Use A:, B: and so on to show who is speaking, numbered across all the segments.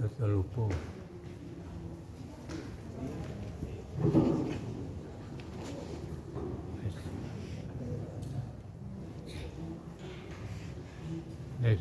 A: Dosa lupa. Yes.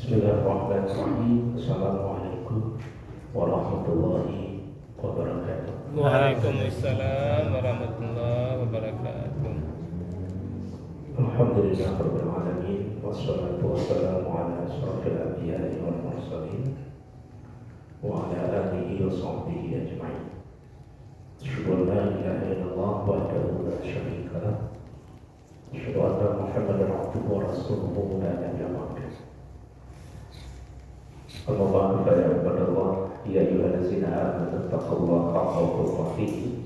B: Bismillahirrahmanirrahim. Assalamualaikum warahmatullahi wabarakatuh.
C: Waalaikumsalam warahmatullahi wabarakatuh.
B: Alhamdulillah rabbil alamin wassalatu wassalamu ala asyrafil anbiya'i wal mursalin wa ala alihi wa sahbihi ajma'in. Asyhadu an la ilaha illallah wahdahu la syarika lah. Asyhadu anna Muhammadan abduhu wa rasuluhu la nabiyya ba'dahu. Amma ba'du fa ya ibadallah ya ayyuhallazina amanu taqullaha haqqa tuqatih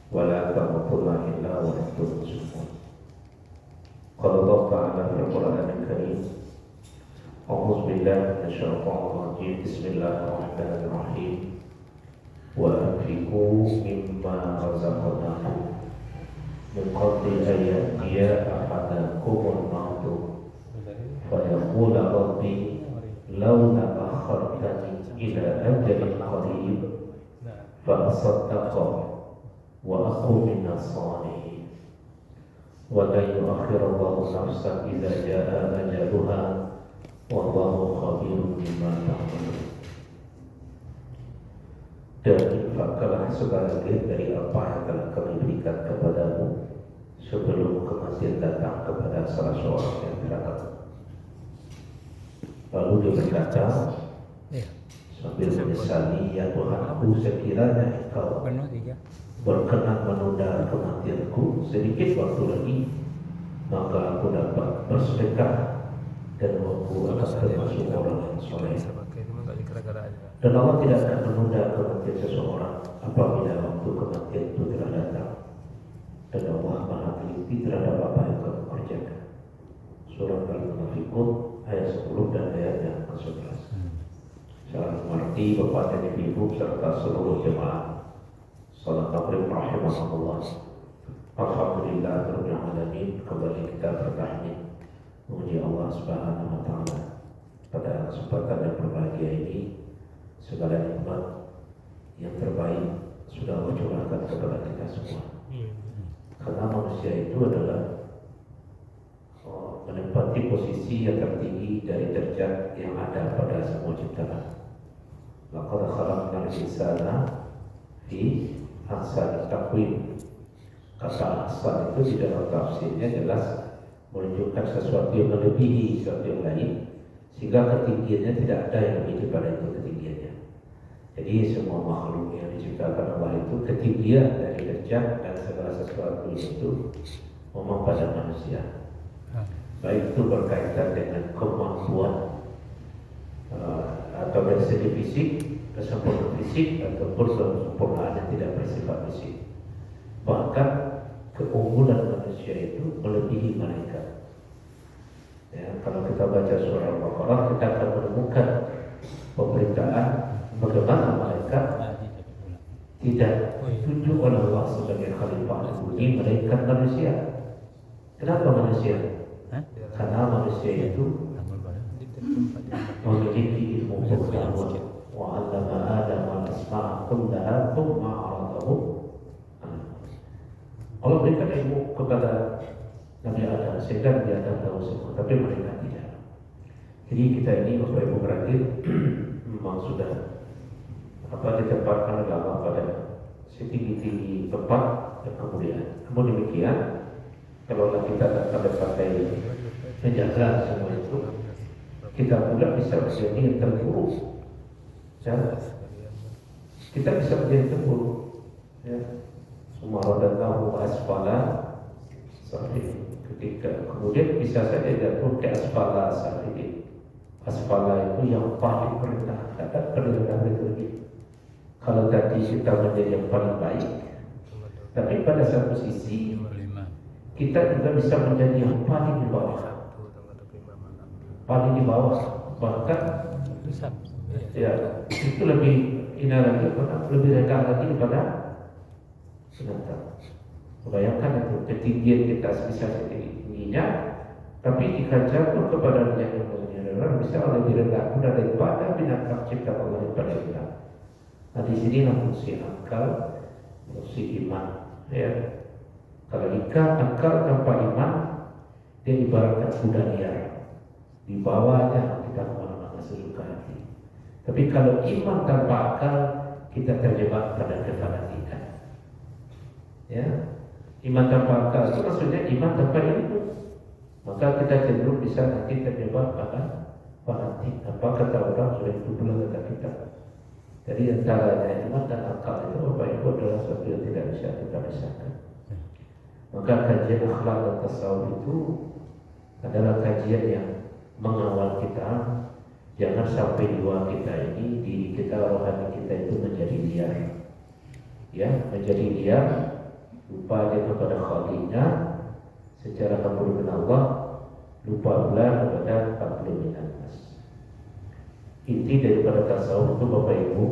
B: wa la tamutunna illa wa antum muslimun. Qala Allah ta'ala fil Qur'anil Karim. A'udzu billahi minasyaitonir rajim. Bismillahirrahmanirrahim. Wa anfiqu mimma razaqnakum min qabli an ya'tiya ahadakumul maut fa yaqula rabbi laula akhartani ila ajalin qarib fa asaddaqa wa akun minas salihin wa la yu'akhirullahu nafsan idza jaa ajaluha wallahu khabirun bima ta'malun. Dan infakkanlah sebagian dari apa yang telah kami berikan kepadamu sebelum kematian datang kepada salah seorang yang terhadap. Lalu dia berkata sambil menyesali, ya Tuhanku, sekiranya Engkau berkenan menunda kematianku sedikit waktu lagi, maka aku dapat bersedekah dan aku akan termasuk orang yang soleh. Dan Allah tidak akan menunda kematian seseorang apabila waktu kematian itu telah datang. Dan Allah Maha teliti terhadap apa yang kamu kerjakan. Surah Al-Munafiqun ayat 10 dan ayat yang ke-11. Saya mengerti Bapak dan Ibu serta seluruh jemaah salat maghrib rahimahullah. Alhamdulillah rabbil alamin. Kembali kita bertahmid memuji Allah Subhanahu wa taala. Pada kesempatan yang berbahagia ini, segala nikmat yang terbaik sudah Allah curahkan kepada kita semua. Karena manusia itu adalah menempati posisi yang tertinggi dari derajat yang ada pada semua ciptaan. Laqad khalaqnal insana fi ahsani taqwim. Kata ahsan itu di dalam tafsirnya jelas menunjukkan sesuatu yang melebihi sesuatu yang lain, sehingga ketinggiannya tidak ada yang lebih daripada itu ketinggiannya. Jadi semua makhluk yang diciptakan Allah itu ketinggian dari derajat dan segala sesuatu itu memang pada manusia. Baik itu berkaitan dengan kemampuan atau dari segi fisik, kesempurnaan fisik ataupun kesempurnaan yang tidak bersifat fisik. Bahkan keunggulan manusia itu melebihi malaikat. Ya, kalau kita baca surah Al-Baqarah, kita akan menemukan pemberitaan bagaimana malaikat tidak ditunjuk oleh Allah sebagai khalifah di bumi, melainkan manusia. Kenapa manusia? Karena manusia itu memiliki ilmu pengetahuan. Wa 'allama Adama al-asma'a kullaha tsumma 'aradahum. Allah berikan ilmu kepada Nabi Adam sehingga Nabi Adam tahu semua, tapi mereka tidak. Jadi kita ini Bapak Ibu berarti memang sudah ditempatkan oleh Allah pada setinggi-tinggi tempat dan kemudian. Namun demikian, kalau kita akan pakai menjaga semua itu, kita pula bisa menjadi yang terburuk. Ya. Kita bisa menjadi terburuk. Ya. Sumaradallahu asfala safilin. ketika kemudian bisa saja jatuh ke asfala safilin. Asfala itu yang paling rendah, tidak paling rendah itu. Kalau tadi kita menjadi yang paling baik, tapi pada satu sisi kita juga bisa menjadi yang paling di bawah, bahkan ya itu lebih hina lagi, lebih rendah lagi daripada penantang. Bayangkan itu ketinggian kita bisa setingginya, tapi jika jatuh kepada yang mulia bisa lebih rendah pula daripada binatang cipta Allah pada kita. Nah di sini fungsi akal, fungsi iman. Ya, kalau akal tanpa iman, dia ibaratkan kuda liar, di bawahnya kita kemana-mana sesuka hati. Tapi kalau iman tanpa akal, kita terjebak pada kefanatikan. Ya, iman tanpa akal itu maksudnya iman tanpa ilmu, maka kita cenderung bisa nanti terjebak pada fanatik. Apa kata orang sudah itu pula kata kita. Jadi antaranya iman dan akal itu Bapak Ibu adalah sesuatu yang tidak bisa kita pisahkan. Maka kajian akhlak dan tasawuf itu adalah kajian yang mengawal kita jangan sampai jiwa kita ini, diri kita, rohani kita itu menjadi liar. Ya, menjadi liar, lupa dia kepada Khalidnya secara kabur dengan Allah, lupa pula kepada kabur dengan nas. Inti daripada tasawuf itu Bapak Ibu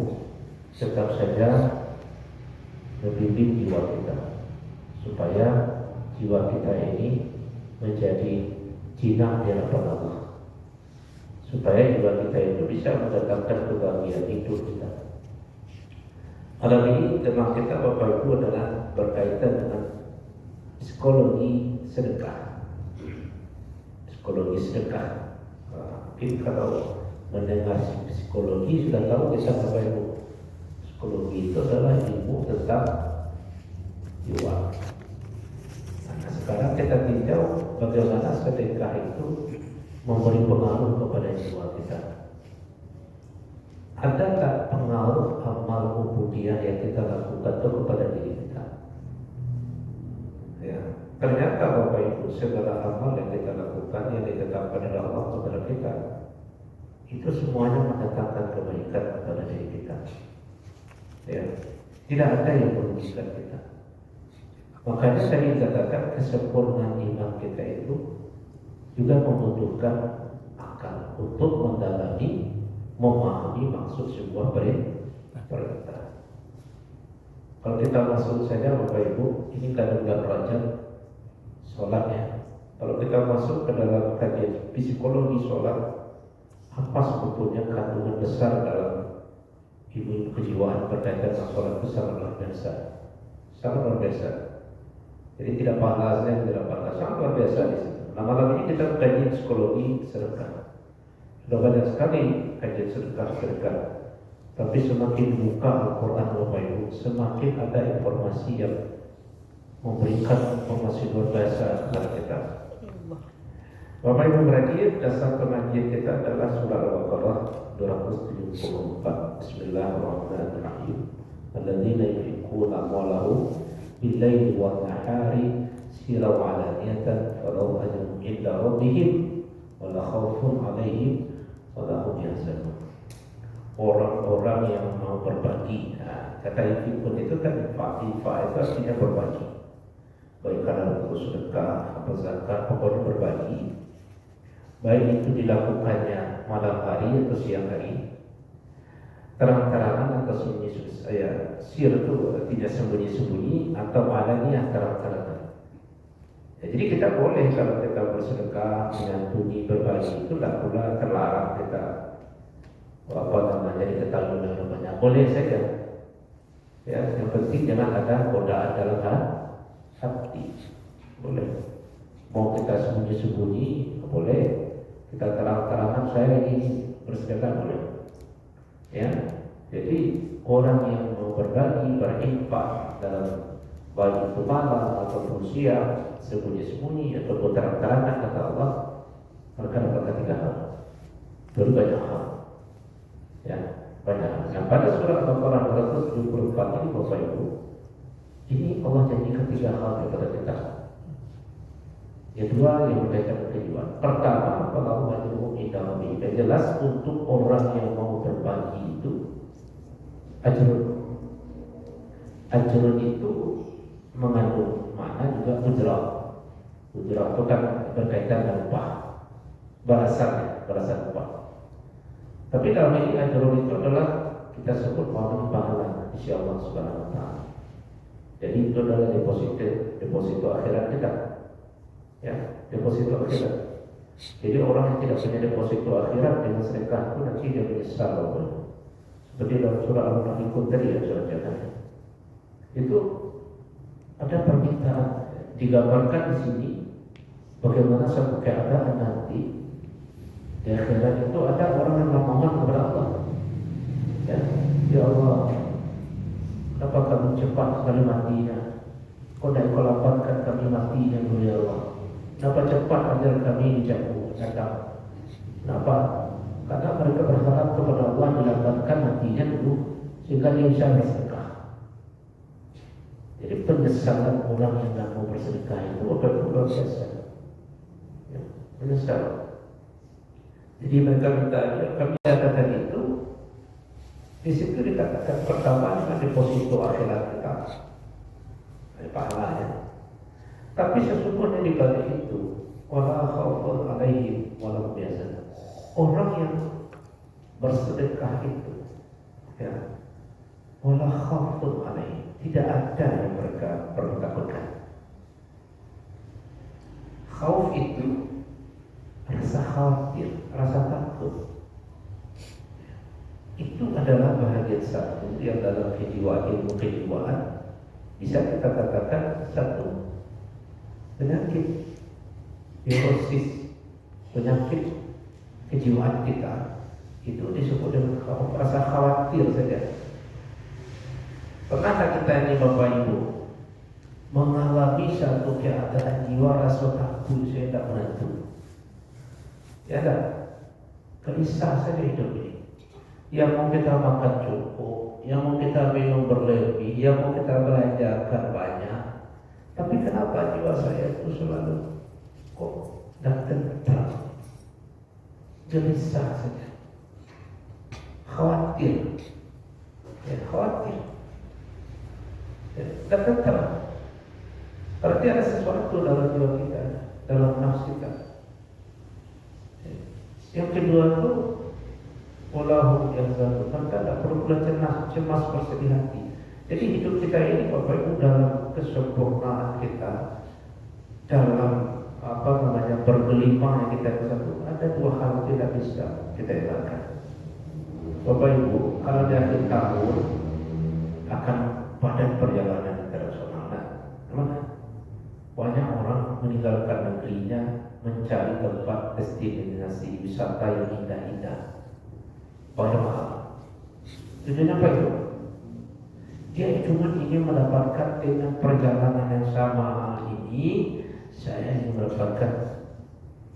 B: tetap saja membimbing jiwa kita supaya jiwa kita ini menjadi jinak di hadapan Allah, supaya jiwa kita itu bisa mendatangkan kebahagiaan hidup kita. Malam ini tema kita Bapak Ibu adalah berkaitan dengan psikologi sedekah. Psikologi sedekah. Mungkin kalau mendengar psikologi sudah tahu kita Bapak Ibu. Psikologi itu adalah ilmu tentang jiwa. Nah, sekarang kita tinjau bagaimana sedekah itu memberi pengaruh kepada jiwa kita. Adakah pengaruh amal ubudiyah yang kita lakukan itu kepada diri kita? Ya, ternyata Bapak Ibu segala amal yang kita lakukan yang ditetapkan oleh Allah kepada kita itu semuanya mendatangkan kebaikan kepada diri kita. Ya, tidak ada yang merugikan kita. Makanya saya katakan kesempurnaan iman kita itu juga membutuhkan akal untuk mendalami, memahami maksud sebuah perintah. Kalau kita masuk saja Bapak Ibu, ini kan bulan Rajab sholatnya. Kalau kita masuk ke dalam kajian psikologi sholat, apa sebetulnya kandungan besar dalam ilmu kejiwaan berkaitan dengan sholat itu sangat luar biasa, sangat luar biasa. Jadi tidak pahalanya, tidak pahala, sangat luar biasa di situ. Nah malam ini kita kajian psikologi sedekah. Sudah banyak sekali kajian sedekah. Tapi semakin buka Al-Quran Bapak Ibu, semakin ada informasi yang memberikan informasi luar biasa kepada kita. Bapak Ibu berarti dasar pengajian kita adalah surah Al-Baqarah 274. Bismillahirrahmanirrahim. Alladzina yunfiquna amwalahum bil-laili wan-nahari sirran wa 'alaniyatan falahum ajrun 'inda rabbihim wa la khaufun 'alaihim wa la hum yahzanun. Orang-orang yang mau berbagi. Nah, kata yunfiqun itu kan infak itu artinya berbagi. Baik karena untuk sedekah, apa zakat, pokoknya berbagi. Baik itu dilakukannya malam hari atau siang hari, terang-terangan atau sembunyi-sembunyi. Sir itu artinya sembunyi-sembunyi atau alaniyah terang-terangan. Ya, jadi kita boleh kalau kita bersedekah, menyantuni, berbagi itu tidak pula terlarang kita diketahui namanya. Boleh saja. Ya, yang penting jangan ada godaan dalam hati. Boleh. Mau kita sembunyi-sembunyi boleh. Kita terang-terangan saya ini bersedekah boleh. Ya, jadi orang yang mau berbagi, berinfak dalam baik itu malam ataupun siang, sembunyi-sembunyi ataupun terang-terangan kata Allah, mereka dapat 3 hal. Banyak hal. Ya, banyak hal. Yang pada surah Al-Baqarah 274 ini Bapak Ibu, ini Allah janjikan 3 hal kepada kita. Yang kedua yang berkaitan dengan kejiwaan. Pertama, kalau majmu'u idami, jelas untuk orang yang mau berbagi itu ajrun. Ajrun itu mengandung makna juga ujrah. Ujrah itu kan berkaitan dengan upah, balasan upah. Tapi dalam ini ajrun itu adalah kita sebut bahwa pahala insya Allah Subhanahu wa Ta'ala. Jadi itu adalah deposito akhirat kita, ya, deposito akhirat. Jadi orang yang tidak punya deposito akhirat dengan sedekah itu nanti dia menyesal. Seperti dalam surah Al-Munafiqun tadi yang sudah jadinya. Itu ada permintaan digambarkan di sini bagaimana suatu keadaan nanti di akhirat itu ada orang yang memohon kepada Allah. Ya Allah, kenapa kamu cepat sekali matinya? Kau tidak kau lapangkan kami matinya dulu ya Allah. Kenapa cepat ajar kami dijatuh datang? Kenapa? Karena mereka berharap kepada Allah dilambatkan matinya dulu sehingga dia bisa bersedekah. Jadi penyesalan orang yang tidak mau bersedekah itu luar biasa. Ya, menyesal. Jadi mereka minta kami katakan itu. Di situ dikatakan pertama dengan deposito akhirat kita, pahalanya. Tapi sesungguhnya di balik itu, wala khaufun alaihim wala hum yahzanun. Orang yang bersedekah itu, ya, wala khaufun alaihim, tidak ada yang mereka perlu takutkan. Khauf itu rasa khawatir, rasa takut. Itu adalah bahagian satu yang dalam ilmu kejiwaan bisa kita katakan satu penyakit neurosis, penyakit kejiwaan kita itu disebut dengan rasa khawatir saja. Pernahkah kita ini Bapak Ibu mengalami satu keadaan jiwa rasa takut saya tidak menentu? Ya tak? Gelisah saja hidup ini. Yang mau kita makan cukup, yang mau kita minum berlebih, yang mau kita belanjakan banyak. Tapi kenapa jiwa saya itu selalu kok datang terang, gelisah saja, khawatir, ya, khawatir, ya, datang terang. Berarti ada sesuatu dalam jiwa kita, dalam nafsu kita. Ya. Yang kedua itu wallahu yahzanun, maka tidak perlu cemas bersedih hati. Jadi hidup kita ini Bapak Ibu dalam kesempurnaan kita, dalam bergelimang yang kita bisa, ada dua hal yang tidak bisa kita elakkan. Bapak Ibu, kalau di akhir tahun akan padat perjalanan internasional, mana? Banyak orang meninggalkan negerinya mencari tempat destinasi wisata yang indah-indah. Banyak hal. Tujuannya apa itu? Dia cuma ingin mendapatkan dengan perjalanan yang sama ini, saya ingin mendapatkan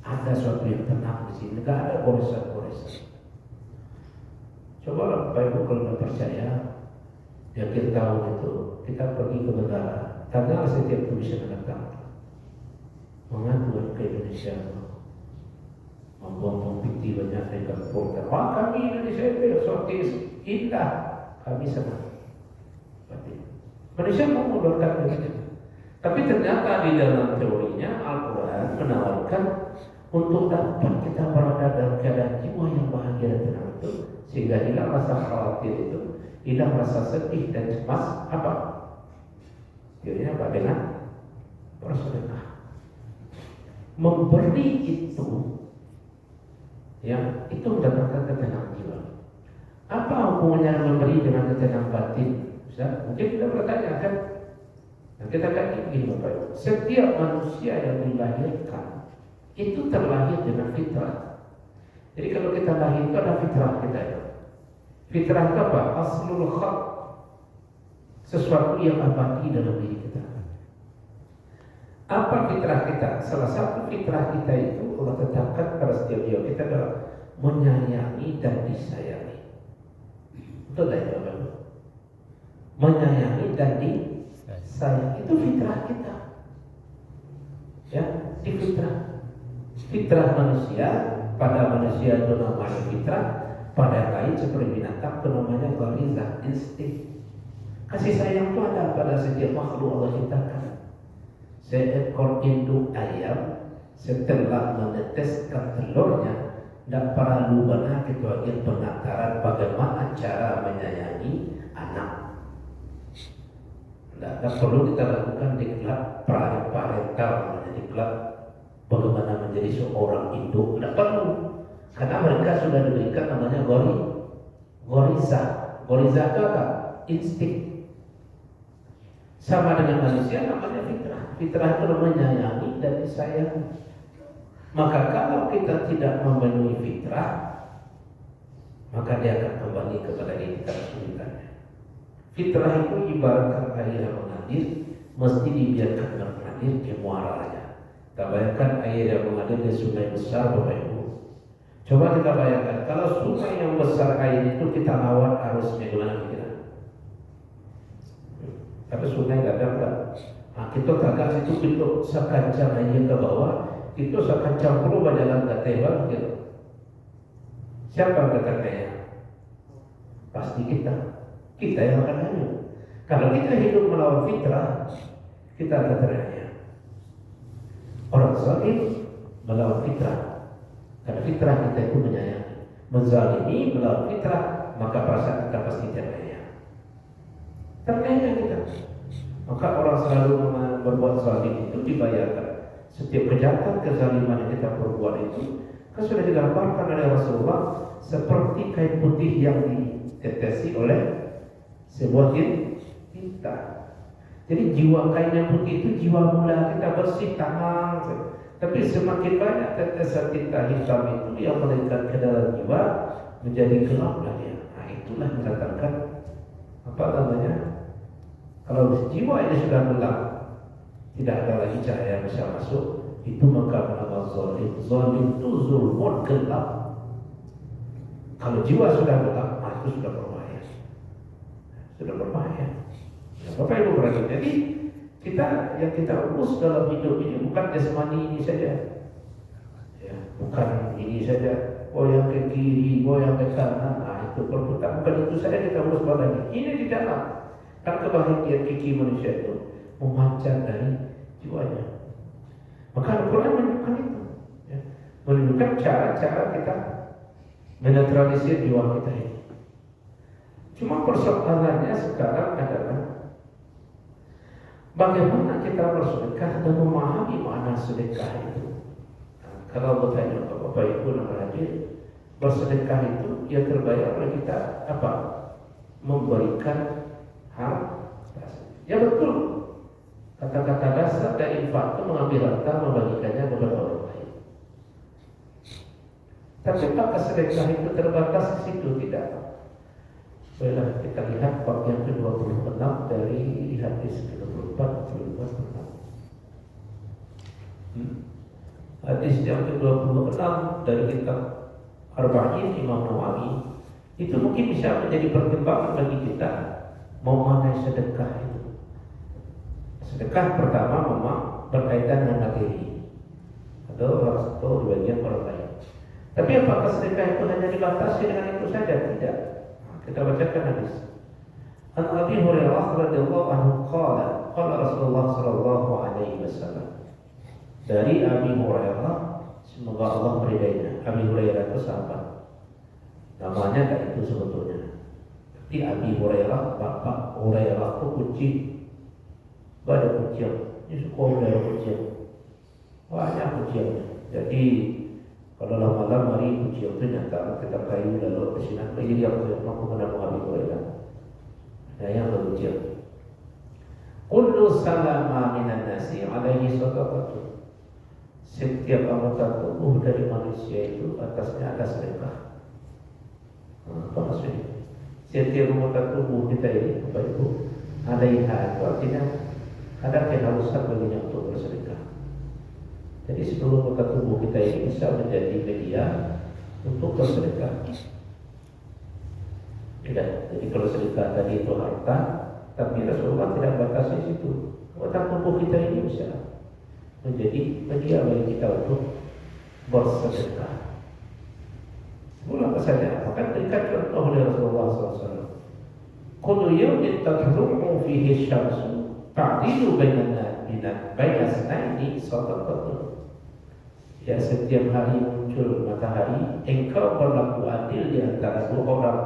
B: ada suatu yang tenang di sini, tidak ada goresan-goresan. Coba Bapak Ibu kalau tidak percaya, di akhir tahun itu kita pergi ke negara, tanggal setiap itu bisa datang, mengadu ke Indonesia. Membuang piti banyak dekat portal. Wah, kami Indonesia itu eksotis, indah, kami senang. Manusia mau mengeluarkan diri. Tapi ternyata di dalam teorinya Al-Quran menawarkan untuk dapat kita berada dalam keadaan jiwa yang bahagia dan tenang itu, sehingga hilang rasa khawatir itu, hilang rasa sedih dan cemas. Apa? Teorinya apa? Dengan bersedekah. Memberi itu, ya, itu mendatangkan ketenangan jiwa. Apa hubungannya memberi dengan ketenangan batin? Ustaz, mungkin kita bertanya kan? Nah, kita katakan begini Bapak Ibu, setiap manusia yang dilahirkan itu terlahir dengan fitrah. Jadi kalau kita lahir itu ada fitrah kita ya. Fitrah itu apa? Aslul khalq, sesuatu yang abadi dalam diri kita. Apa fitrah kita? Salah satu fitrah kita itu Allah tetapkan pada setiap jiwa kita adalah menyayangi dan disayangi. Betul tak ya Bapak? Menyayangi dan disayang itu fitrah kita. Ya, di fitrah. Fitrah manusia, pada manusia itu namanya fitrah, pada lain seperti binatang itu namanya gharizah, insting. Kasih sayang itu ada pada setiap makhluk Allah ciptakan. Seekor induk ayam setelah meneteskan telurnya, tidak perlu benar kecuali penataran bagaimana cara menyayangi anak. Tidak perlu kita lakukan diklat parental, diklat bagaimana menjadi seorang induk. Tidak perlu, karena mereka sudah diberikan namanya goriza. Goriza itu apa? Insting. Sama dengan manusia namanya fitrah. Fitrah itu menyayangi dan disayangi. Maka kalau kita tidak memenuhi fitrah, maka dia akan kembali kepada diri kita kesulitannya. Fitrah itu ibaratkan air yang mengalir, mesti dibiarkan mengalir ke muaranya. Kita bayangkan air yang mengalir di sungai besar, Bapak Ibu. Coba kita bayangkan kalau sungai yang besar air itu kita lawan arusnya, gimana kira? Tapi sungai gak ada. Nah, kita kagak itu pintu sekancang air ke bawah, itu sekancang puluh berjalan ke tebal gitu. Siapa yang kaya? Pasti kita. Kita yang akan hanyut. Kalau kita hidup melawan fitrah, kita akan terhanyut. Orang zalim melawan fitrah, karena fitrah kita itu menyayangi. Menzalimi melawan fitrah, maka perasaan kita pasti terhanyut. Terhanyut kita. Maka orang selalu berbuat zalim itu dibayarkan. Setiap kejahatan kezaliman yang kita perbuat itu kan sudah digambarkan oleh Rasulullah seperti kain putih yang ditetesi oleh sebuah tinta. Jadi jiwa kain yang putih itu jiwa mula kita bersih, tenang. Tapi semakin banyak tetesan tinta hitam itu yang melekat ke dalam jiwa menjadi gelap lagi. Nah, itulah mendatangkan apa namanya? Kalau jiwa ini sudah gelap, tidak ada lagi cahaya yang bisa masuk, itu maka menambah zalim. Zalim itu zulmun, gelap. Kalau jiwa sudah gelap, itu sudah berbahaya. Sudah berbahaya. Ya, Bapak Ibu berarti. Jadi yang kita urus dalam hidup ini bukan jasmani ini saja. Ya, bukan ini saja. Goyang ke kiri, goyang ke kanan. Nah, itu berputar. Bukan itu saja kita urus badan ini. Ini di dalam. Kan kebahagiaan kiki manusia itu memancar dari jiwanya. Maka Al-Quran menunjukkan itu, ya. Menunjukkan cara-cara kita menetralisir jiwa kita ini. Cuma persoalannya sekarang adalah bagaimana kita bersedekah dan memahami makna sedekah itu. Nah, kalau bertanya Bapak Ibu dan hadir, bersedekah itu yang terbayar oleh kita apa? Memberikan hal. Ya betul. Kata-kata dasar dari infak itu mengambil harta membagikannya kepada orang lain. Tapi apakah sedekah itu terbatas di situ? Tidak. Baiklah kita lihat bab yang ke-26 dari hadis ke-24 Hadis yang ke-26 dari kitab Arba'in Imam Nawawi itu mungkin bisa menjadi pertimbangan bagi kita mau mana sedekah itu. Sedekah pertama memang berkaitan dengan materi atau di bagian orang lain. Tapi apakah sedekah itu hanya dibatasi dengan itu saja? Tidak. Kita bacakan hadis. An Abi Hurairah radhiyallahu anhu qala Rasulullah sallallahu alaihi wasallam. Dari Abi Hurairah, semoga Allah meridainya. Abi Hurairah itu sahabat. Namanya tak itu sebetulnya. Tapi Abi Hurairah, Bapak Hurairah itu kucing. Ada kucing. Ini suka Hurairah kucing. Banyak kucingnya. Jadi kalau malam hari kucing itu nyata kita kayu lalu bersinar. Jadi aku mampu menambah Abi Hurairah. Nah yang kucing. Kullu salama minan nasi alaihi sadaqatu. Setiap anggota tubuh dari manusia itu atasnya ada sedekah. Apa maksudnya? Setiap anggota tubuh kita ini, Bapak Ibu, alaiha itu artinya ada keharusan baginya untuk bersedekah. Jadi seluruh anggota tubuh kita ini bisa menjadi media untuk bersedekah. Tidak. Jadi kalau sedekah tadi itu harta, tapi Rasulullah tidak batasi situ. Anggota tubuh kita ini bisa menjadi media bagi kita untuk bersedekah. Mula saja, maka berikan contoh oleh Rasulullah SAW. Kullu yawmin tatlu'u fihi syamsu ta'dilu baina snaini sadaqatun. Ya, setiap hari muncul matahari, engkau berlaku adil di antara dua orang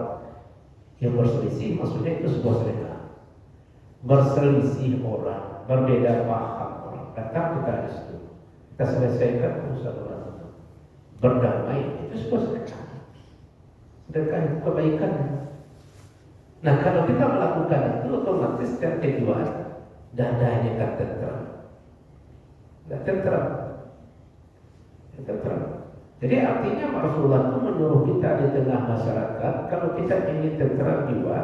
B: yang berselisih, maksudnya itu sebuah sedekah. Berselisih orang, berbeda paham orang, datang kita di situ, kita selesaikan urusan orang itu, berdamai, itu sebuah sedekah. Sedekah itu kebaikan. Nah, kalau kita melakukan itu, otomatis setiap kejiwaan dadanya akan tenteram. Dan tenteram. Jadi artinya Rasulullah itu menyuruh kita di tengah masyarakat, kalau kita ingin tenteram jiwa,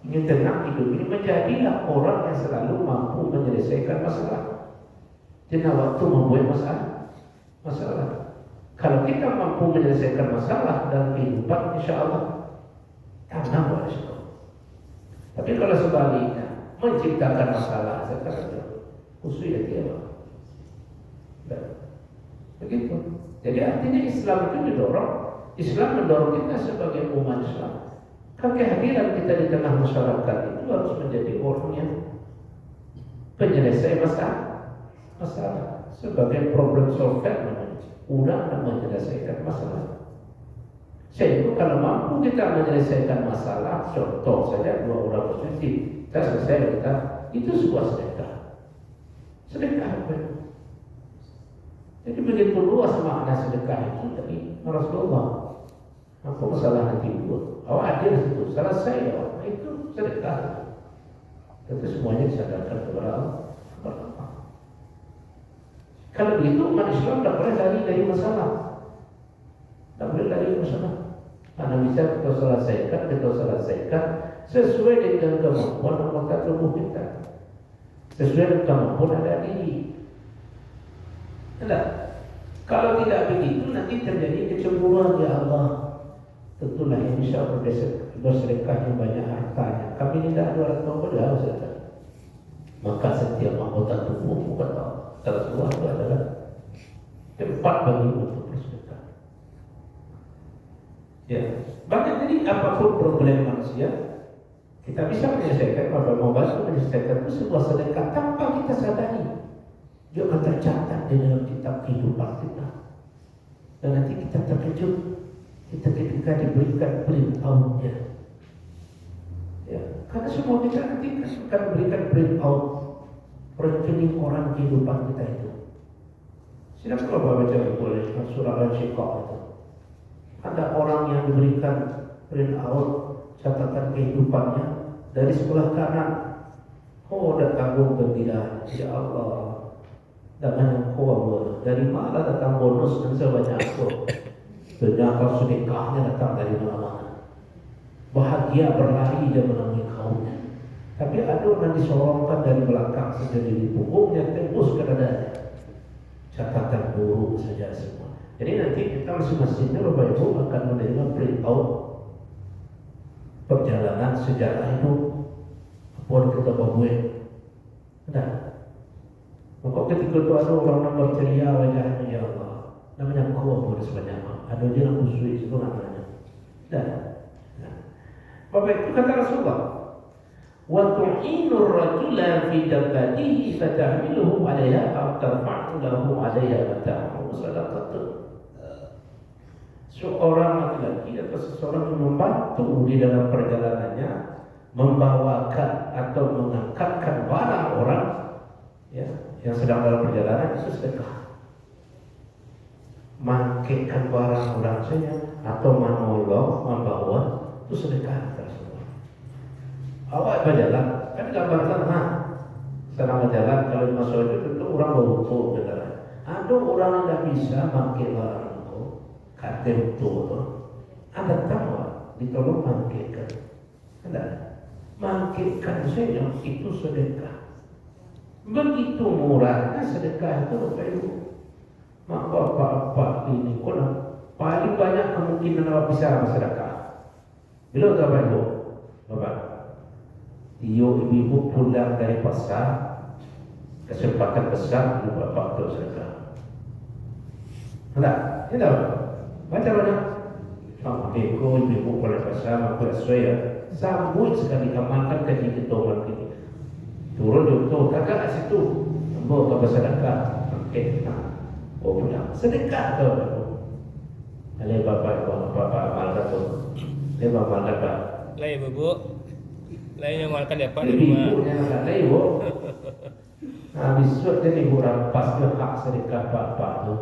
B: ingin tenang hidup ini, menjadilah orang yang selalu mampu menyelesaikan masalah. Jangan waktu membuat masalah. Kalau kita mampu menyelesaikan masalah dalam kehidupan, insya Allah tanam resiko. Tapi kalau sebaliknya menciptakan masalah, sekarang khusus ya dia. Begitu. Jadi artinya Islam itu Islam mendorong kita sebagai umat Islam. Kehadiran kita di tengah masyarakat itu harus menjadi orang yang penyelesai masalah sebagai problem solver, dan menyelesaikan masalah. Sehingga kalau mampu kita menyelesaikan masalah, contoh saja dua orang berselisih, kita selesai itu sebuah sedekah. Sedekah apa? Jadi begitu luas makna sedekah itu dari Rasulullah. Apa masalah nanti buat? Awak adil itu, selesai ya, itu sedekah. Tentu semuanya disadarkan kepada Allah. Kalau begitu umat Islam tak boleh lari dari masalah. Tak boleh lari dari masalah. Karena bisa kita selesaikan sesuai dengan kemampuan anggota tubuh kita, sesuai dengan kemampuan ada diri. Tidak. Kalau tidak begitu nanti terjadi kecemburuan, ya Allah. Tentulah yang bisa bersedekah yang banyak hartanya. Kami tidak ada orang tua sedekah. Maka setiap anggota tubuh kata Rasulullah itu adalah tempat bagi untuk bersedekah. Ya, bahkan jadi apapun problem manusia, kita bisa menyelesaikan, membantu menyelesaikan itu sebuah sedekah tanpa kita sadari. Dia akan tercatat di dalam kitab kehidupan kita. Dan nanti kita terkejut ketika diberikan print out-nya. Ya, karena semua kita nanti akan berikan print out rekening orang kehidupan kita itu. Silahkan kalau baca buku surah Al-Syiqaq itu. Ada orang yang diberikan print out catatan kehidupannya dari sebelah kanan. Oh, ada tanggung gembira, ya Allah. Dengan kuat dari mana datang bonus dan sebanyak itu? Ternyata sedekahnya datang dari mana-mana. Bahagia berlari dia menemui kaumnya. Tapi ada orang disorongkan dari belakang saja di punggungnya, tembus ke dadanya. Catatan buruk saja semua. Jadi nanti kita masing-masingnya Bapak Ibu akan menerima print out perjalanan sejarah hidup apa kita buat. Nah, maka ketika itu ada orang yang berceria wajahnya, ya Allah, namanya kau boleh sebanyak ada dia yang khusus itu namanya. Dan Bapak itu kata Rasulullah, wa tu'inur rajula fi dabbatihi fatahmiluhu 'alayha aw tarfa'u lahu 'alayha mata'u sadaqatun. Seorang laki-laki atau seseorang yang membantu di dalam perjalanannya, membawakan atau mengangkatkan barang orang, ya, yang sedang dalam perjalanan, itu sedekah. Mangkitkan barang orang saja atau menolong, membawa, itu sedekah tersebut. Awak berjalan, kan gambarkan, sedang berjalan, kalau di masa itu tentu orang berhukum, ada orang yang tidak bisa mangkit barang itu, katem itu, ada tahu, ditolong mangkitkan. Ada, mangkitkan saja itu sedekah. Begitu murahnya sedekah itu Bapak Ibu. Mak bapak ini konon paling banyak kemungkinan apa bisa sedekah. Bila Bapak Ibu, Bapak, ibu pulang dari pasar, kesempatan besar untuk bapak untuk sedekah. Enggak, itu baca mana? Assalamualaikum, ibu pada bersama aku saya sambut sekali amalkan kaji kita malam ini. Turun jatuh kakak kat situ, bawa ke sedekah. Okey, oh pulang sedekah tu. Alai bapak amalkan tu. Dia amalkan apa?
C: Lain bu, lain yang makan dapat di
B: Ibu
C: rumah.
B: yang tak lain bu. Habis suat dia ibu rampas ke hak sedekah bapak tu.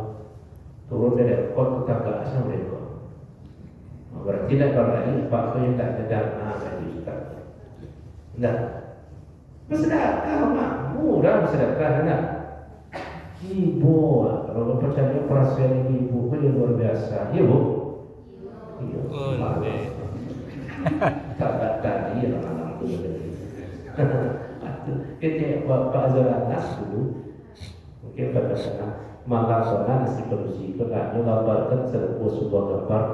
B: Turun dari rekod tetangga asal mereka. Berarti dah kalau lagi pak tu yang tak sedar kaji ustaz. Enggak. Bersedekah mak murah bersedekah enggak? Ibu, kalau percaya perasaan ibu itu yang luar biasa, ya bu? Iya. Tak tadi anak tu. Kita bapak Zaranas dulu, mungkin pada sana malam sana nasi berusi itu nak gambarkan sebuah gambar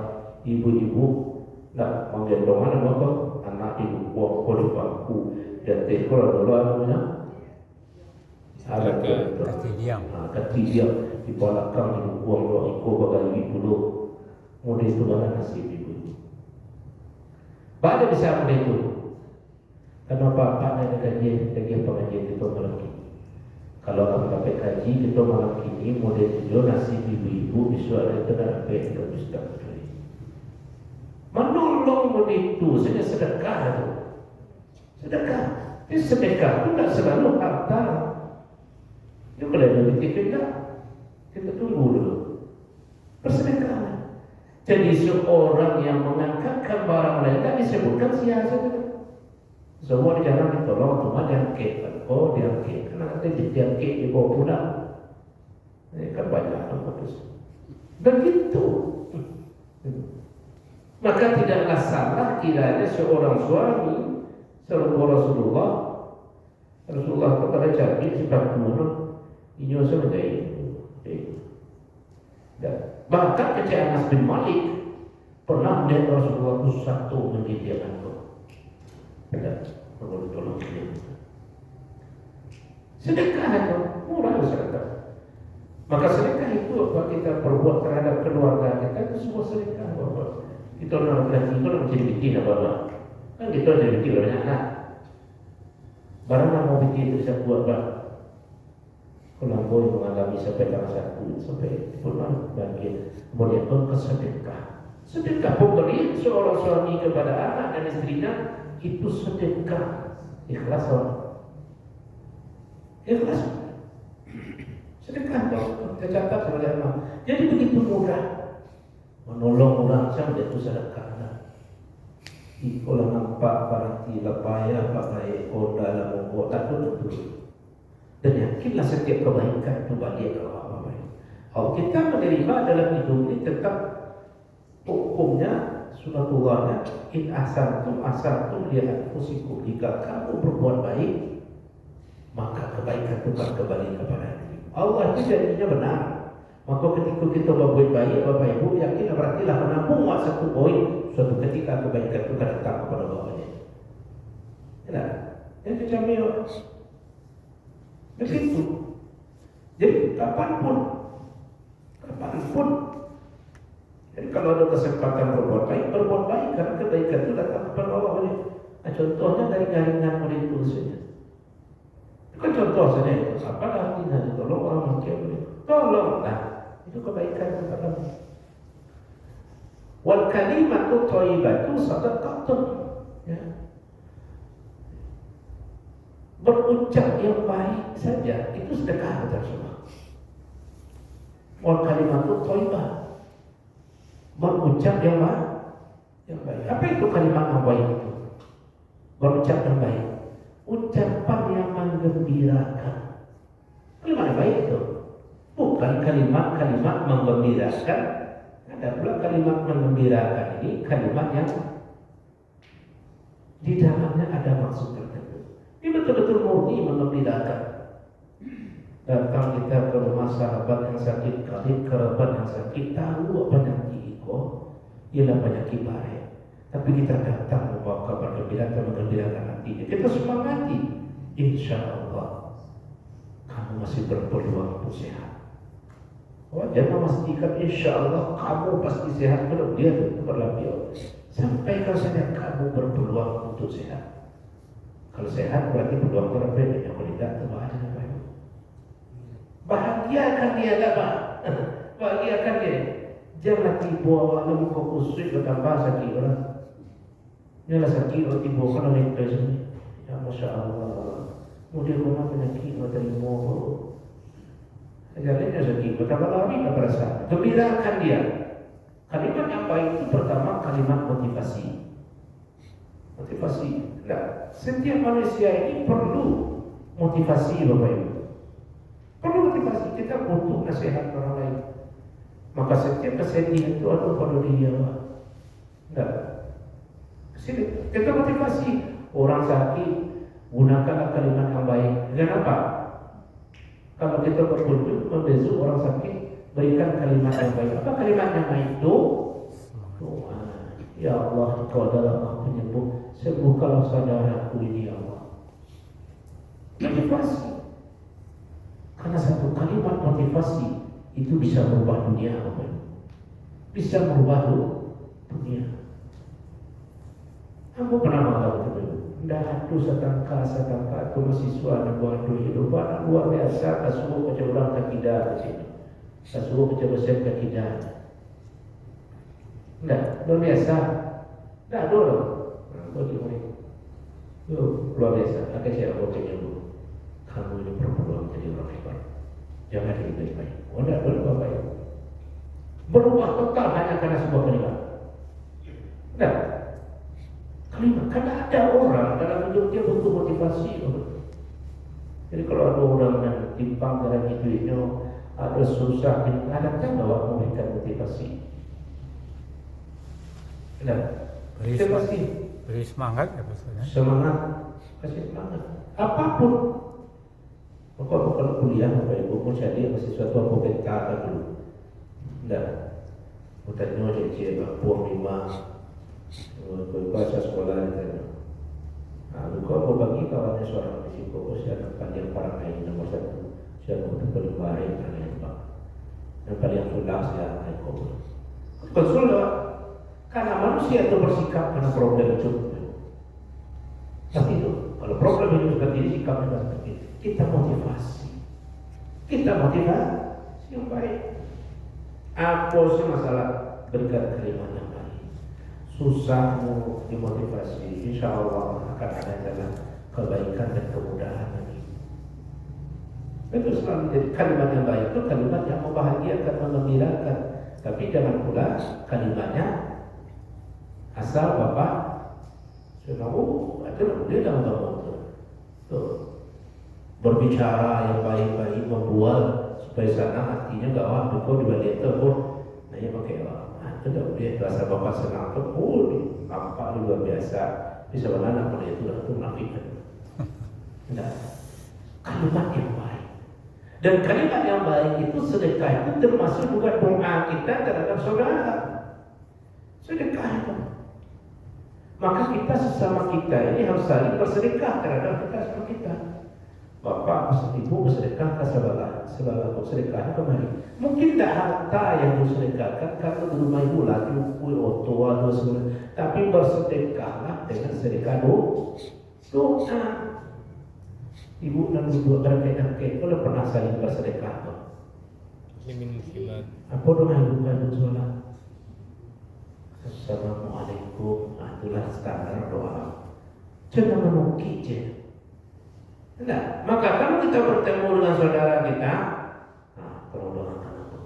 B: ibu-ibu nak menggendongan apa anak ibu buah di bangku dan tekol dulu namanya. Ada kaki dia di belakang di buang roh iko bagai ibu dulu. Mudah itu banget nasib ibu. Pada bisa mudah itu. Kenapa Pak ada kajian pengajian itu malam ini? Kalau kamu dapat kaji kita malam ini mudah itu nasib ibu-ibu bisa ada tenaga baik dan ustaz. Menolong mudah itu sedekah itu. Sedekah. Ini sedekah itu tidak selalu harta. Itu kalau ada kita tunggu dulu. Bersedekah. Jadi seorang yang mengangkatkan barang lain tak disebutkan sia-sia. Semua jangan ditolong, cuma diangkat. Oh diangkat, karena nanti diangkat dibawa pulang. Ini kan banyak orang begitu. Maka tidaklah salah kiranya seorang suami Rasulullah kepada Jabir sebab turun ini usah menjadi. Bahkan ketika Anas bin Malik pernah melihat Rasulullah itu satu menyediakan itu. Dan perlu tolong dia. Sedekah itu murah sedekah. Maka sedekah itu apa kita perbuat terhadap keluarga kita itu semua sedekah. Kita orang lelaki itu orang jadi bikin apa? Kan kita ada bikin banyak anak. Barang yang mau bikin itu bisa buat apa? Kalau boleh mengalami sampai tanggal 1 sampai bulan bagian kemudian berkesedekah. Sedekah pemberian seorang suami kepada anak dan istrinya itu sedekah. Ikhlas orang. Ikhlas. Sedekah kita catat sebagai amal. Jadi begitu mudah menolong orang sampai itu sedekah. Kalau nampak berarti lepaya pakai koda dalam membuat tak betul. Dan yakinlah setiap kebaikan itu bagi Allah. Kalau kita menerima dalam hidup ini tetap hukumnya sunatullahnya in ahsantum lihat anfusikum. Jika kamu berbuat baik maka kebaikan itu akan kembali kepada diri. Allah itu janjinya benar. Maka ketika kita berbuat baik Bapak Ibu yakin berartilah menabung satu poin suatu ketika kebaikan itu akan datang kepada bapaknya. Ya, yang kecamnya begitu. Jadi kapanpun. Jadi kalau ada kesempatan berbuat baik karena kebaikan itu datang kepada Allah. Nah, contohnya dari jaringan itu saja. Itu kan contoh saja itu. Apa artinya tolong orang miskin? Tolong. Nah, itu kebaikan kepada Allah. Wal kalimatu thayyibatu sadaqatun. Ya. Berucap yang baik saja itu sedekah kepada Allah. Wal kalimatu thayyibah. Berucap yang baik. Apa itu kalimat yang baik itu? Berucap yang baik. Ucapan yang menggembirakan. Kalimat yang baik itu bukan kalimat menggembirakan. Ada pula kalimat menggembirakan ini kalimat yang di dalamnya ada maksud tertentu. Ini betul-betul murni menggembirakan. Datang kita ke rumah sahabat yang sakit, kerabat yang sakit, tahu apa penyakit itu, ialah penyakit baik. Tapi kita datang membawa kabar gembira dan menggembirakan hatinya. Kita semangati, insya Allah kamu masih berpeluang untuk sehat. Jangan memastikan insya Allah kamu pasti sehat, belum, dia tuh berlapiau. Sampaikan saja kamu berpeluang untuk sehat. Kalau sehat berarti peluang terpendek, yang tidak itu bahaya apa itu? Bahagiakan dia dapat, bahagiakan dia. Jangan tiba awak kamu fokus bertambah sakit orang. Janganlah sakit orang tiba kalau naik sini. Ya masya Allah. Mudah orang penyakit terima. Jalannya sakit bertambah lagi tak berasa. Gembirakan dia. Kalimat yang baik itu pertama kalimat motivasi. Motivasi. Nah, setiap manusia ini perlu motivasi, Bapak Ibu. Perlu motivasi. Kita butuh nasihat orang lain. Maka setiap kesedihan itu ada pada dia. Nah, sini kita motivasi orang sakit, gunakanlah kalimat yang baik. Kenapa? Kalau kita berkunjung membesuk orang sakit, berikan kalimat yang baik. Apa kalimat yang baik itu? Doa. Ya Allah, Engkau adalah Maha Penyembuh. Sembuhkanlah saudaraku ini, ya Allah. Motivasi. Karena satu kalimat motivasi itu bisa merubah dunia, bisa merubah dunia. Aku pernah malam itu, dah tu setangka tu mahasiswa nak buat tu hidup luar biasa. Kasuh macam orang kakidah di sini, kasuh macam besar kakidah. Dah luar biasa, dah dulu. Bagaimana? Luar biasa. Akan saya baca dulu. Kamu ini berpeluang jadi orang hebat. Jangan jadi baik-baik. Tidak boleh baik-baik. Berubah total hanya karena sebuah kalimat. Tidak. Kalimat. Karena ada orang dalam hidup dia butuh motivasi. Jadi kalau ada orang yang timpang dalam hidupnya, ada susah, adakah bahwa memberikan motivasi? Tidak.
A: Beri semangat ya maksudnya.
B: Semangat. Kasih semangat. Apapun. Pokoknya bukan kuliah, Bapak Ibu pun jadi mahasiswa tua pokok kata dulu. Tidak. Utanya jadi buang lima. Kuasa sekolah itu. Nah, kau mau bagi kawannya seorang psikolog, saya panggil para kain nomor 1. Saya butuh paling baik yang hebat. Yang paling sudah saya ikut. Konsullah. Karena manusia itu bersikap karena problem itu. Tapi itu, kalau problem itu seperti ini, sikapnya seperti itu. Kita motivasi yang baik. Apa sih masalah berikan kalimat yang baik. Susahmu dimotivasi, insya Allah akan ada jalan kebaikan dan kemudahan lagi. Itu selalu jadi kalimat yang baik itu kalimat yang membahagiakan, mengembirakan. Tapi jangan pula kalimatnya asal Bapak sudah dia dah tuh berbicara yang baik-baik, membual supaya sana hatinya gak wah kau dibalik itu nah ya pakai itu dah dia rasa Bapak senang tuh nampak luar biasa bisa mana pada itu lah tuh nafik. Nah, kalimat yang baik dan kalimat yang baik itu sedekah itu termasuk juga doa kita terhadap saudara. Sedekah itu. Maka kita sesama kita ini harus saling bersedekah terhadap kita sama kita. Bapak, ibu bersedekah ke sebelah bersedekah kemari. Mungkin tidak harta yang bersedekahkan karena di rumah ibu lagi kue otoa dua semua. Tapi bersedekahlah dengan sedekah doa. Ibu dan ibu kakek kalau pernah saling bersedekah. Apa doa ibu kan sholat? Assalamualaikum. Itulah standar doa. Jangan menukik je. Nah, maka kalau kita bertemu dengan saudara kita, kalau doakan aku.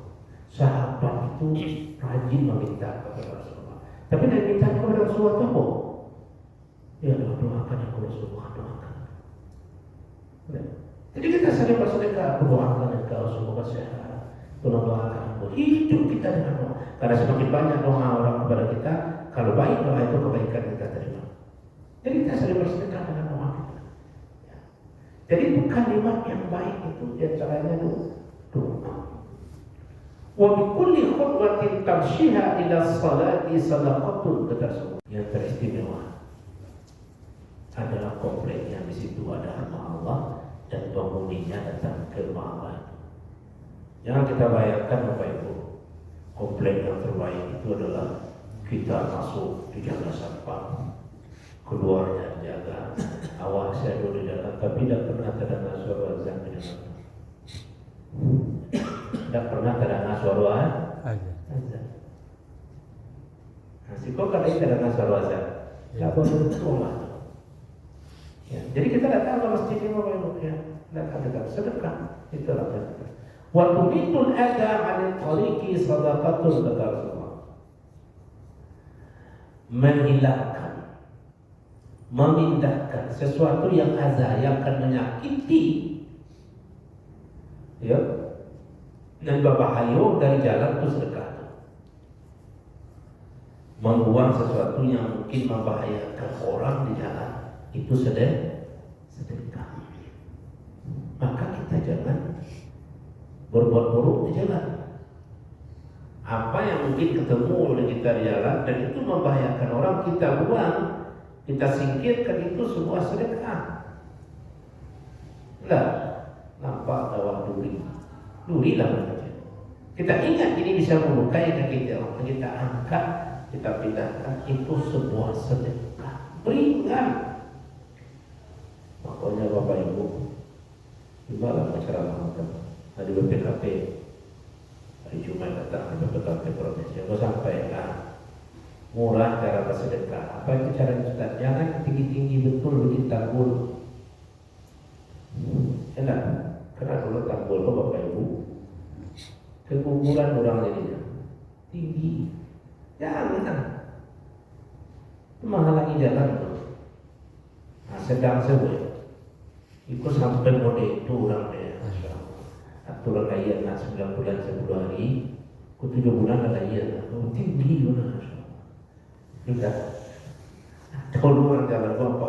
B: Sahabat itu rajin meminta kepada Rasulullah. Tapi dia minta kepada Rasulullah apa? Ya doakan yang Rasulullah doakan. Nah, jadi kita saling bersedekah, doakan engkau semoga sehat. Tolong doakan aku. Hidup kita dengan doa. Karena semakin banyak doa orang kepada kita, kalau baik doa itu kebaikan kita terima. Jadi kita saling bersedekah dengan doa kita. Ya. Jadi itu kalimat yang baik itu diantaranya doa. Wa bi kulli khutwatin tamshiha ila salati sadaqatun kata Rasul. Yang teristimewa adalah komplek yang di situ ada nama Allah dan dan penghuninya datang ke rumah Allah. Jangan kita bayangkan Bapak Ibu, komplek yang terbaik itu adalah kita masuk dijaga satpam, keluarnya dijaga, awak saya dulu di dalam, tapi tidak pernah terdengar suara azan di dalam. Tidak pernah terdengar suara
A: Aja.
B: azan. Nah, si kok kalau terdengar suara azan, tidak perlu rumah. Ya, jadi kita datang ke masjid ini Bapak Ibu ya, datang sedekah, itulah sedekah. Wa tumitul adha 'anil tariqi sadaqatul, kata Rasulullah. Menghilangkan, memindahkan sesuatu yang azab, yang akan menyakiti, ya, dan berbahaya dari jalan itu sedekah. Membuang sesuatu yang mungkin membahayakan orang di jalan itu sedekah. Maka kita jangan berbuat buruk di jalan. Apa yang mungkin ketemu oleh kita di jalan dan itu membahayakan orang, kita buang, kita singkirkan, itu sebuah sedekah. Nah, nampak bawah duri lah saja. Kita ingat ini bisa melukai kaki kita angkat, kita pindahkan, itu sebuah sedekah. Berikan. Makanya Bapak Ibu, gimana cara mengangkat? Ada BPKP, hari Jumat datang ada BPKP provinsi, aku sampaikan murah cara bersedekah. Apa itu cara Ustaz? Jangan tinggi-tinggi betul bikin tanggul. Enak, karena dulu tanggul itu Bapak Ibu kekuburan orang jadinya tinggi. Jangan, itu menghalangi jalan tuh. Nah, sedang sebuah ikut sampai mode itu orang dia. Aturan ayat nak 9 bulan 10 hari, ku 7 bulan ada ayat. Oh, tinggi mana? Tidak. Kalau orang jalan apa?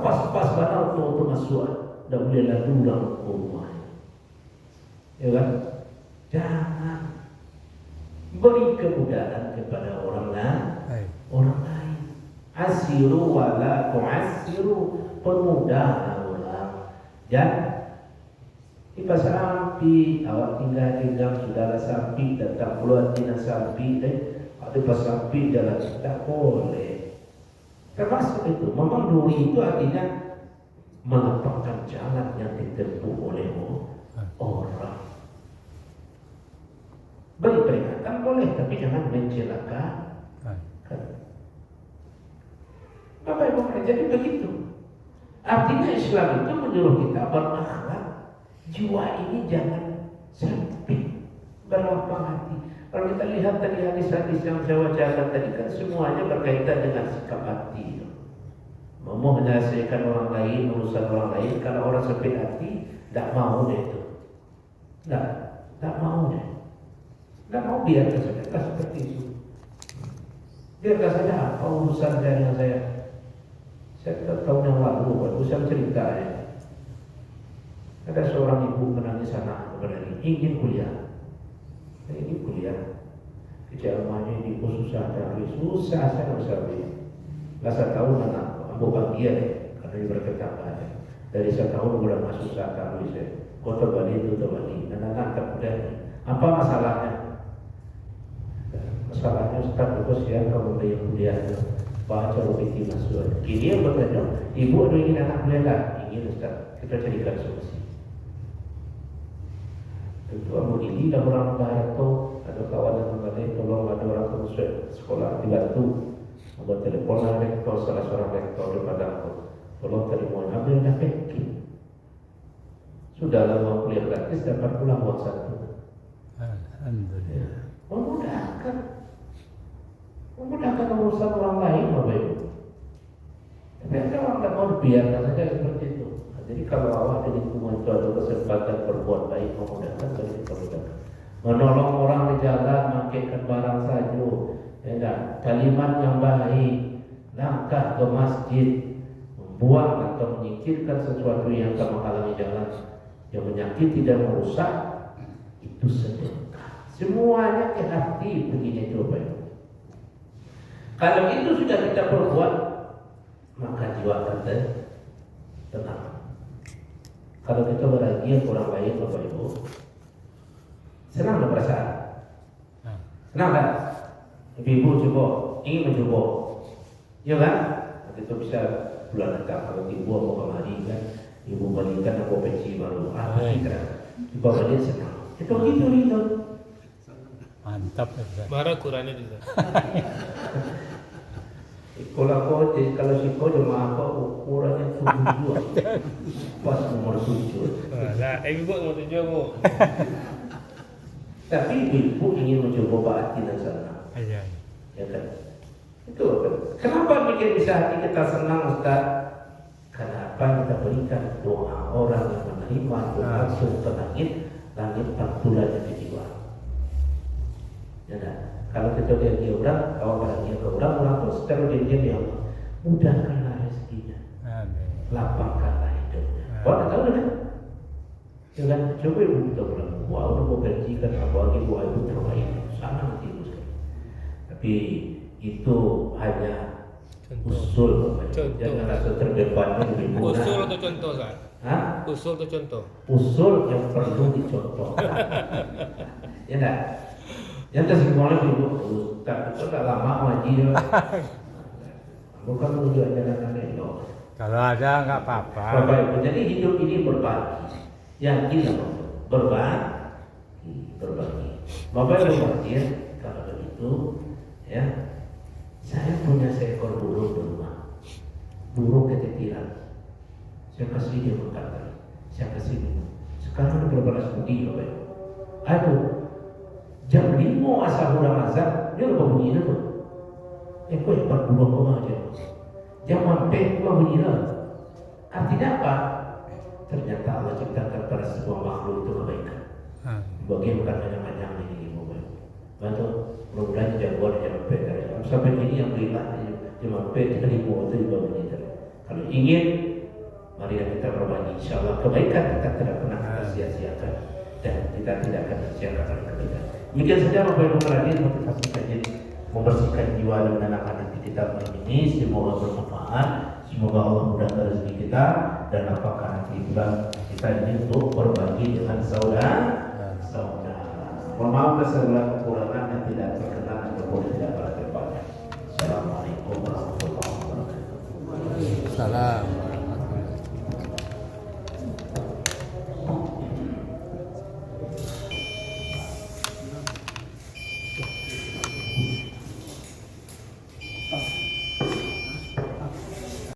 B: Pas mana auto masuk, dah boleh lalu dalam rumah. Ya kan? Jangan beri kemudahan kepada orang lain. Asiru wala tu'asiru, permudahlah orang. Jangan di pasar sapi, awak tinggal saudara sapi, datang keluar tina sapi, ada pasar sapi jalan, tak boleh. Termasuk itu, memang duri itu artinya melapangkan jalan yang ditempuh oleh orang. Beri peringatan boleh, tapi jangan mencelakakan. Bapak Ibu, jadi begitu. Artinya Islam itu menyuruh kita berakhlak. Jiwa ini jangan sempit, berlapang hati. Kalau kita lihat tadi hadis-hadis yang saya bacakan tadi kan semuanya berkaitan dengan sikap hati. Mau menyelesaikan orang lain, urusan orang lain. Kalau orang sempit hati, tidak mau deh itu. Tidak mau deh. Tidak mau biarkan saja seperti itu. Biarkan saja apa urusan saya dengan saya. Saya tahun yang lalu, waktu saya cerita ya. Ada seorang ibu menangis anak kepada ingin kuliah. Saya ingin kuliah. Kecil rumahnya di susah cari, susah saya nggak bisa beli. Lah tahun anak ambo bahagia deh, karena dia berketapa aja. Dari 1 tahun udah masuk susah kami saya. Kota Bali itu terbalik. Anak-anak tak kuliah. Apa masalahnya? Masalahnya Ustaz bagus ya kamu bayar kuliah. Baca lebih masuk. Kini yang bertanya, ibu ada ingin anak kuliah tak? Ingin Ustaz. Kita carikan solusi. Tentu Abu ini dah orang Bahato, ada kawan yang mengenai tolong ada orang ke sekolah dibantu. Abang teleponan rektor, salah seorang rektor di Padang, tolong terima ambil dah peki. Sudah lama kuliah gratis dapat pulang uang 1.
A: Alhamdulillah.
B: Memudahkan urusan orang lain, Bapak Ibu. Tapi ada orang tak mau biarkan saja seperti itu. Jadi kalau awak di lingkungan itu ada kesempatan berbuat baik, memudahkan bagi kita mudahkan. Menolong orang di jalan, mengangkatkan barang saja, ya, kalimat yang baik, langkah ke masjid, membuang atau menyingkirkan sesuatu yang akan menghalangi jalan, yang menyakiti dan merusak, itu sedekah. Semuanya ke hati begini itu Bapak Ibu. Kalau itu sudah kita perbuat, maka jiwa kita tenang. Kalau kita bahagia ke orang lain, Bapak Ibu, senang ada perasaan.
A: Nah,
B: Senang kan? Ibu-ibu coba, ingin mencoba, ya kan? Kita bisa bulan dekat kalau ibu mau kemari kan, ibu balikan aku peci baru, kita ibu balik senang. Itu gitu.
A: mantap ya Ustaz.
C: Marah Qurannya itu.
B: Kalau si kau cuma apa ukurannya 72 pas nomor 7.
C: Lah, ibu mau tujuh bu.
B: Tapi ibu ingin mencoba batin dan senang,
A: Iya.
B: ya kan? Itu kan. Kenapa bikin bisa hati kita senang, Ustaz? Karena apa yang kita berikan doa orang yang menerima doa langsung ke langit pantulannya di jiwa. Ya kan? Kalau kita bahagia orang, kalau bahagia ke orang terus secara diam ya Allah, mudahkanlah rezekinya,
A: Amin.
B: lapangkanlah hidupnya. Kau tak tahu kan? Jangan coba ibu kita bilang, wah udah mau gajikan apa lagi, wah ibu terbaik, sama nanti ibu sekali. Tapi itu hanya usul,
C: Contoh.
B: jangan rasa terdepannya lebih mudah.
C: Usul atau contoh kan?
B: Hah?
C: Usul atau contoh?
B: Usul yang perlu dicontohkan. Ya enggak? Yang tersimbolnya ibu, Ustaz itu tak lama ngaji ya. Bukan menunjuk jalan elok.
A: Kalau ada nggak apa-apa.
B: Bapak Ibu, jadi hidup ini berbagi. Yakinlah berbagi. Bapak Ibu berarti kalau begitu, ya, saya punya seekor burung di rumah. Burung ketitiran. Saya kasih dia makan tadi. Saya kasih minum. Sekarang berbalas budi, Bapak Ibu. Aduh, jam 5 asal udah azab, dia udah bunyi tuh. Kok hebat burung kau aja. Jam mampir kau bunyi lah. Artinya apa? Ternyata Allah ciptakan pada semua makhluk itu kebaikan. Bagian bukan banyak-banyak ini Bapak. Bantu mudah-mudahan jagoan jangan mampir dari sampai ini yang berilah jangan mampir dari itu juga bunyi. Kalau ingin, mari kita berbagi. Insyaallah kebaikan kita tidak pernah kita sia-siakan dan kita tidak akan sia-siakan oleh kebaikan. Demikian saja Bapak Ibu sekalian motivasi kajian membersihkan jiwa dan menenangkan hati kita malam ini. Semoga bermanfaat. Semoga Allah mudahkan rezeki kita dan apakah nanti bulan kita ini untuk berbagi dengan saudara. Mohon maaf segala kekurangan yang tidak terkenal ataupun tidak pada tempatnya. Assalamualaikum warahmatullahi wabarakatuh.
A: Salam.